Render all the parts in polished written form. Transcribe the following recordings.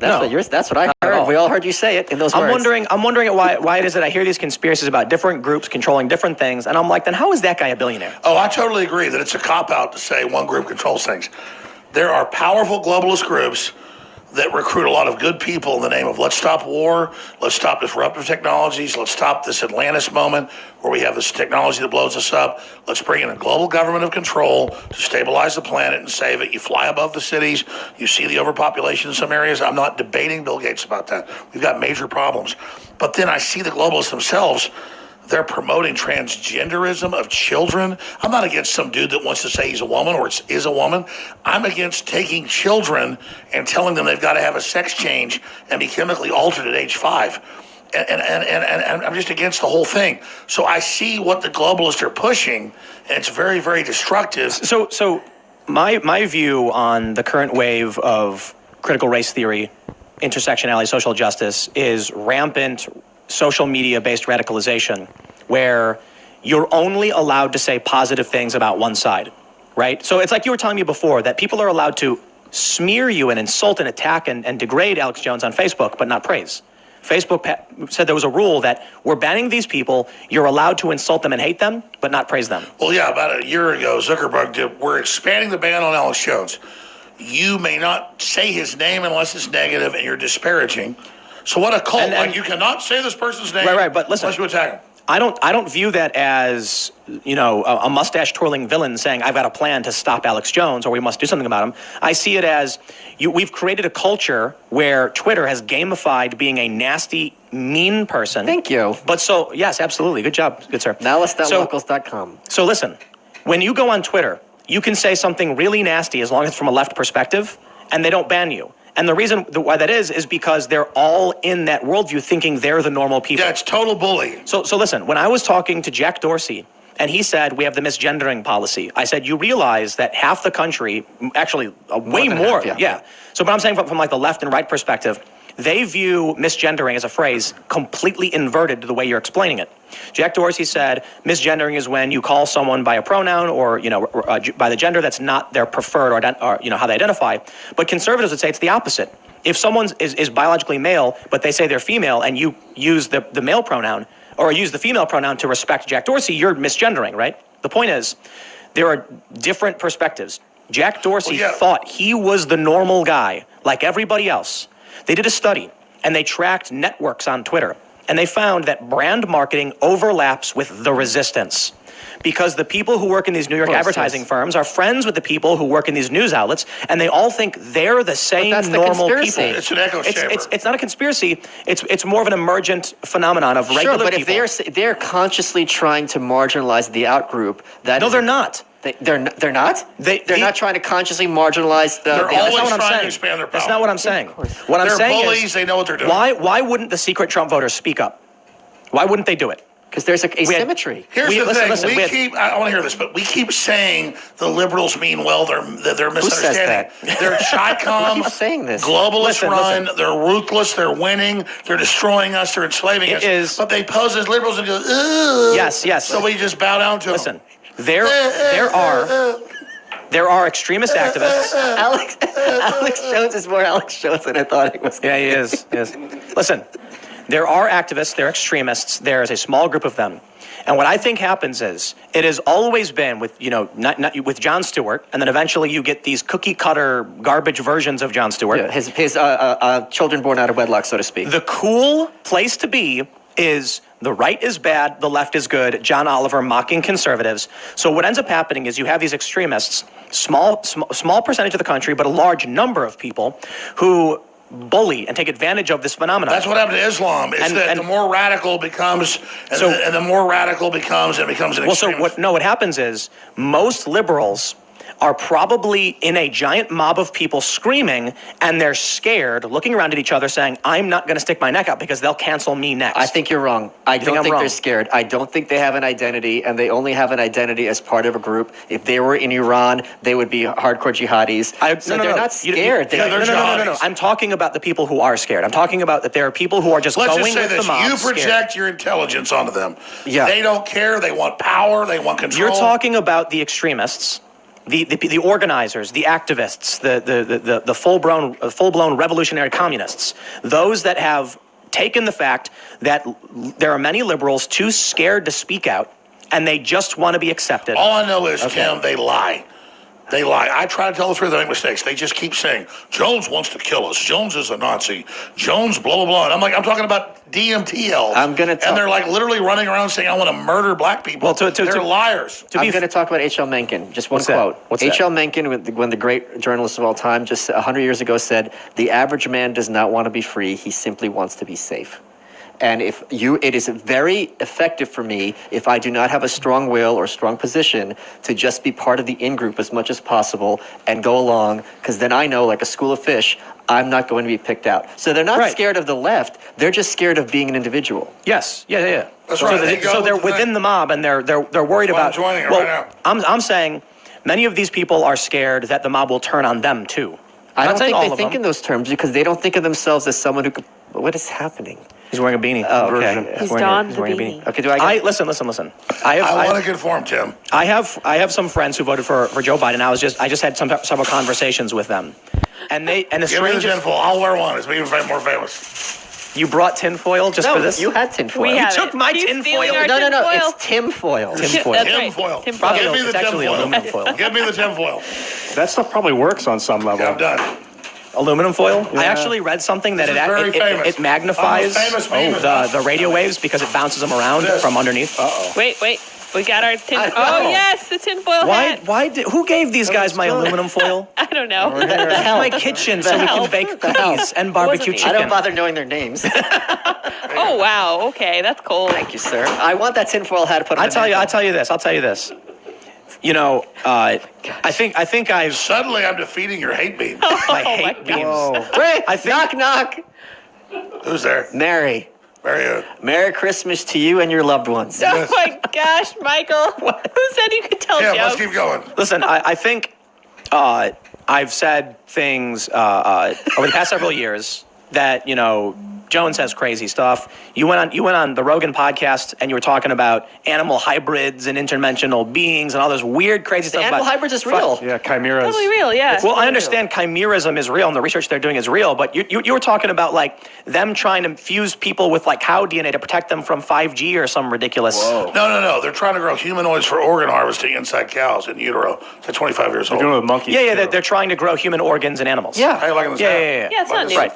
That's what I heard. We all heard you say it in those words. I'm wondering why it is that I hear these conspiracies about different groups controlling different things, and I'm like, then how is that guy a billionaire? Oh, I totally agree that it's a cop-out to say one group controls things. There are powerful globalist groups that recruit a lot of good people in the name of let's stop war, let's stop disruptive technologies, let's stop this Atlantis moment where we have this technology that blows us up. Let's bring in a global government of control to stabilize the planet and save it. You fly above the cities, you see the overpopulation in some areas. I'm not debating Bill Gates about that. We've got major problems. But then I see the globalists themselves. They're promoting transgenderism of children. I'm not against some dude that wants to say he's a woman or is a woman. I'm against taking children and telling them they've got to have a sex change and be chemically altered at age 5. And I'm just against the whole thing. So I see what the globalists are pushing, and it's very, very destructive. So my view on the current wave of critical race theory, intersectionality, social justice is rampant social media-based radicalization where you're only allowed to say positive things about one side, right? So it's like you were telling me before that people are allowed to smear you and insult and attack and degrade Alex Jones on Facebook, but not praise. Facebook said there was a rule that we're banning these people. You're allowed to insult them and hate them, but not praise them. Well, yeah, about a year ago, Zuckerberg did. We're expanding the ban on Alex Jones. You may not say his name unless it's negative and you're disparaging. So what a cult! Like you cannot say this person's name, right? But listen, unless you attack him. I don't view that as a mustache twirling villain saying I've got a plan to stop Alex Jones or we must do something about him. I see it as we've created a culture where Twitter has gamified being a nasty, mean person. Thank you. But so yes, absolutely, good job, good sir. Malice.locals.com. So listen, when you go on Twitter, you can say something really nasty as long as it's from a left perspective, and they don't ban you. And the reason why that is because they're all in that worldview thinking they're the normal people. Yeah, it's total bullying. So listen, when I was talking to Jack Dorsey, and he said, we have the misgendering policy, I said, you realize that half the country, actually way more, yeah. So but I'm saying from like the left and right perspective, they view misgendering as a phrase completely inverted to the way you're explaining it. Jack Dorsey said misgendering is when you call someone by a pronoun or by the gender that's not their preferred or how they identify. But conservatives would say it's the opposite. If someone is biologically male but they say they're female and you use the male pronoun or use the female pronoun to respect Jack Dorsey, you're misgendering, right? The point is there are different perspectives. Jack Dorsey thought he was the normal guy like everybody else. They did a study, and they tracked networks on Twitter, and they found that brand marketing overlaps with the resistance because the people who work in these New York advertising firms are friends with the people who work in these news outlets, and they all think they're the same normal people. It's an echo chamber. It's not a conspiracy. It's more of an emergent phenomenon of regular people. Sure, but if they're consciously trying to marginalize the out-group, no, they're not. They're not? They're not trying to consciously marginalize the... They're always trying to expand their power. That's not what I'm saying. What I'm saying is... They're bullies, they know what they're doing. Why wouldn't the secret Trump voters speak up? Why wouldn't they do it? Because there's asymmetry. Here's the thing. I want to hear this, but we keep saying the liberals mean well. They're misunderstanding. Who says that? They're Chi-Com, keep saying this? Globalist run. They're ruthless. They're winning. They're destroying us. They're enslaving us. But they pose as liberals and go, ugh. Yes. So we just bow down to them. Listen, there are extremist activists. Alex Jones is more Alex Jones than I thought he was. Yeah, he is. Listen, there are activists, there are extremists, there is a small group of them. And what I think happens is, it has always been with, not with Jon Stewart, and then eventually you get these cookie cutter garbage versions of Jon Stewart. Yeah, his children born out of wedlock, so to speak. The cool place to be is the right is bad, the left is good, John Oliver mocking conservatives. So what ends up happening is you have these extremists, small percentage of the country, but a large number of people who bully and take advantage of this phenomenon. That's what happened to Islam. Is that the more radical becomes, and the more radical becomes, it becomes an extremist. What happens is most liberals are probably in a giant mob of people screaming, and they're scared, looking around at each other saying, I'm not going to stick my neck out because they'll cancel me next. I think you're wrong. I don't think they're scared. I don't think they have an identity, and they only have an identity as part of a group. If they were in Iran, they would be hardcore jihadis. They're not scared. No. I'm talking about the people who are scared. I'm talking about that there are people who are just going with the mob. You project your intelligence onto them. Yeah. They don't care. They want power. They want control. You're talking about the extremists. the organizers, the activists, the full-blown revolutionary communists, those that have taken the fact that there are many liberals too scared to speak out, and they just want to be accepted. All I know is, Tim, they lie. They lie. I try to tell the truth, they make mistakes. They just keep saying, Jones wants to kill us. Jones is a Nazi. Jones, blah, blah, blah. And I'm talking about DMTLs. And they're like literally running around saying, I want to murder black people. Well, they're liars. I'm going to talk about H.L. Mencken. Just one quote. H.L. Mencken, when the great journalist of all time, just 100 years ago said, the average man does not want to be free. He simply wants to be safe. And it is very effective for me if I do not have a strong will or strong position to just be part of the in-group as much as possible and go along, because then I know, like a school of fish, I'm not going to be picked out. So they're not scared of the left. They're just scared of being an individual. Yes. Yeah. That's right. So they're within the mob, and they're worried about. I'm joining it right now. I'm saying many of these people are scared that the mob will turn on them too. I don't think they think in those terms because they don't think of themselves as someone who could. What is happening? He's wearing a beanie. Oh, okay. He's donned the beanie. Okay, do I get... Listen. I want to conform, Tim. I have some friends who voted for Joe Biden. I just had several conversations with them, and the Give me the tinfoil. I'll wear one. It's even more famous. You brought tinfoil just for this? You had tinfoil. You took my tinfoil. No. It's tinfoil. Tinfoil. That's right. Tinfoil. Tinfoil. Give me the It's actually tinfoil. aluminum foil. Give me the tinfoil. That stuff probably works on some level. Yeah, I'm done. Aluminum foil? Yeah. I actually read something that it magnifies the radio waves because it bounces them around from underneath. Wait. We got our tin. Oh yes, the tinfoil hat. Who gave these guys my aluminum foil? I don't know. My kitchen so we can bake cookies and barbecue chicken. I don't bother knowing their names. Oh wow. Okay, that's cool. Thank you, sir. I want that tinfoil hat put on. I'll tell you this. You know, I think I've Suddenly I'm defeating your hate beam. my hate beams. Knock. Who's there? Mary. Very Merry Christmas to you and your loved ones. Oh my gosh, Michael. Who said you could tell jokes? Let's keep going. Listen, I think I've said things over the past several years that, Jones says crazy stuff. You went on the Rogan podcast and you were talking about animal hybrids and interdimensional beings and all this weird, crazy stuff. Animal hybrids is real. Yeah, chimeras. Totally real, yeah. Well, I understand chimerism is real and the research they're doing is real, but you were talking about like them trying to fuse people with like cow DNA to protect them from 5G or some ridiculous. Whoa. No. They're trying to grow humanoids for organ harvesting inside cows in utero. They're 25 years old. They're doing it with monkeys. Yeah. They're trying to grow human organs in animals. Yeah. How you liking this? Yeah. Yeah, it's not new. Right.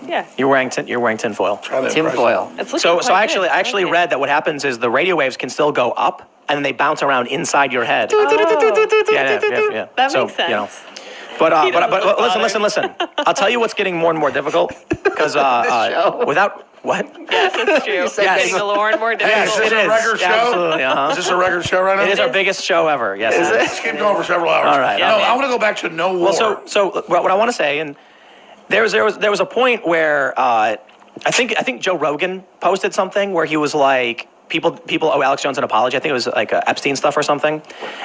Yeah. You're wearing tinfoil. Tinfoil. So I actually read that what happens is the radio waves can still go up and then they bounce around inside your head. Yeah. That makes sense. But listen. I'll tell you what's getting more and more difficult because without what? Yes, that's true. It's getting more and more difficult. Is this a record show? Absolutely. Is this a record show right now? It is our biggest show ever. Yes. Is it? Let's keep going for several hours. All right. I want to go back to no war. Well, so what I want to say, and there was a point where I think Joe Rogan posted something where he was like, people owe Alex Jones an apology. I think it was like Epstein stuff or something.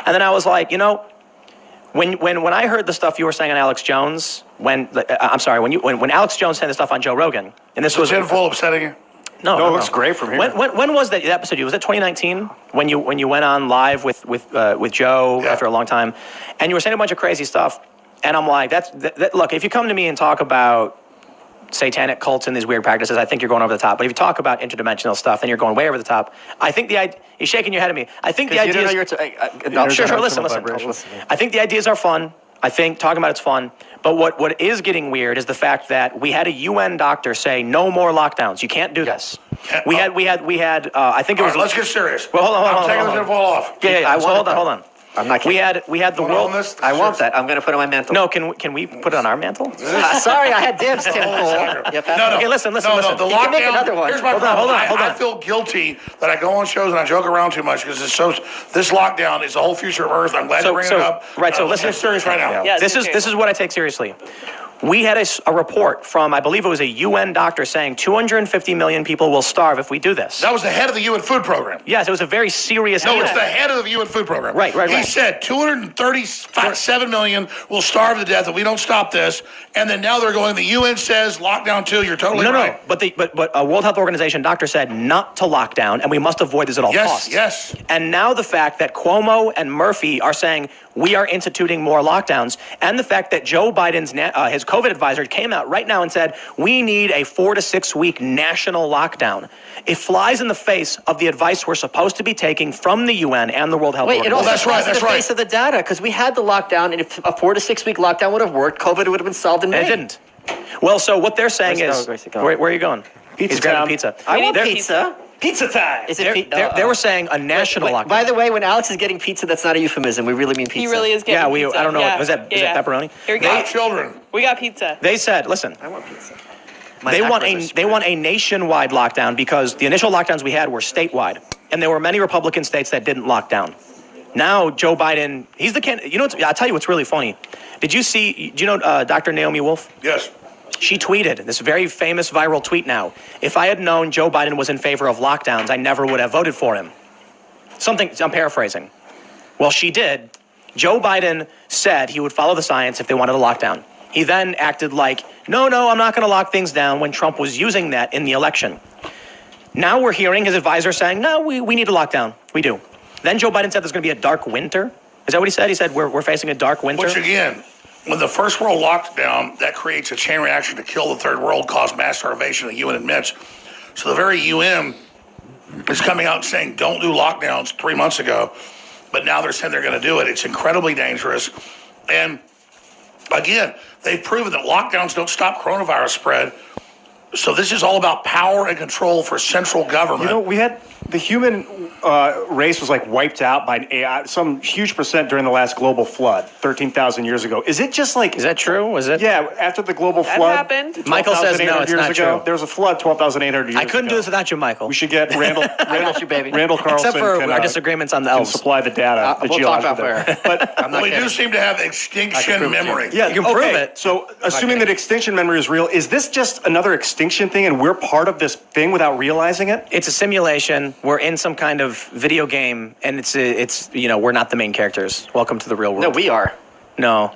And then I was like, when I heard the stuff you were saying on Alex Jones, when Alex Jones said the stuff on Joe Rogan, and this was tinfoil upsetting you? No, it looks great from here. When was that episode? Was it 2019 when you went on live with Joe after a long time, and you were saying a bunch of crazy stuff, and I'm like, look, if you come to me and talk about satanic cults and these weird practices, I think you're going over the top. But if you talk about interdimensional stuff, then you're going way over the top. I think you're shaking your head at me. I think the idea is... Sure, listen. I think the ideas are fun. I think talking about it's fun. But what is getting weird is the fact that we had a UN doctor say no more lockdowns. You can't do this. We had. I think it was. Right, let's get serious. Well, hold on. I'm taking the tinfoil off. Yeah. Hold on. I'm not kidding. We had the world. I want that. I'm going to put it on my mantle. No, can we put it on our mantle? Sorry, I had dibs, tinfoil. No. Okay, listen. The lockdown. make another one. Here's my Hold on. I feel guilty that I go on shows and I joke around too much because this lockdown is the whole future of Earth. I'm glad you're bringing it up. Right. So let's listen. get serious right now. Yeah, This is what I take seriously. We had a report from, I believe it was a UN doctor saying 250 million people will starve if we do this. That was the head of the UN Food Program. Yes, it was a very serious. No, it's the head of the UN Food Program. Right. He said 237 million will starve to death if we don't stop this. And then now they're going, the UN says lockdown 2. You're totally right. No. But a World Health Organization doctor said not to lock down, and we must avoid this at all costs. Yes. And now the fact that Cuomo and Murphy are saying we are instituting more lockdowns, and the fact that Joe Biden's his COVID advisor came out right now and said we need a 4 to 6 week national lockdown. It flies in the face of the advice we're supposed to be taking from the UN and the World Health Organization. It also that's flies right. in the face of the data, because we had the lockdown, and if a 4 to 6 week lockdown would have worked, COVID would have been solved in May. And it didn't. Well, so what they're saying Where's is, it going? where are you going? Pizza He's grabbing Town. pizza. I want They're- pizza. Pizza time. Is it They were saying a national lockdown. By the way, when Alex is getting pizza, that's not a euphemism. We really mean pizza. He really is getting pizza. I don't know. Yeah. Is that pepperoni? Here we go. Not children. We got pizza. They said, listen, I want pizza. they want a nationwide lockdown because the initial lockdowns we had were statewide, and there were many Republican states that didn't lock down. Now Joe Biden, he's the candidate. You know, I'll tell you what's really funny. Do you know Dr. Naomi Wolf? Yes. She tweeted this very famous viral tweet now. If I had known Joe Biden was in favor of lockdowns, I never would have voted for him. I'm paraphrasing. Well, she did. Joe Biden said he would follow the science if they wanted a lockdown. He then acted like, no, I'm not going to lock things down when Trump was using that in the election. Now we're hearing his advisor saying, no, we need a lockdown. We do. Then Joe Biden said there's going to be a dark winter. Is that what he said? He said we're facing a dark winter? Which again, when the first world locked down, that creates a chain reaction to kill the third world, cause mass starvation, the UN admits. So the very UN is coming out and saying don't do lockdowns 3 months ago, but now they're saying they're going to do it. It's incredibly dangerous. And again, they've proven that lockdowns don't stop coronavirus spread. So this is all about power and control for central government. You know, we had the human race was like wiped out by some huge percent during the last global flood 13,000 years ago. Is it just like... Is that true? Was it? Yeah, after the global That flood... happened. Michael says no, 12,800 it's years not ago, true. there was a flood 12,800 years ago. I couldn't do this without you, Michael. We should get Randall got you, baby. Randall Carlson Except for can, our disagreements on the can elves. supply the data. The we'll talk about geological data. where. But we do kidding. seem to have I can extinction prove it to you. memory. Yeah, You can prove it. So, assuming that extinction memory is real, is this just another extinction thing, and we're part of this thing without realizing it? It's a simulation. We're in some kind of video game, and it's we're not the main characters. Welcome to the real world. No, we are. No.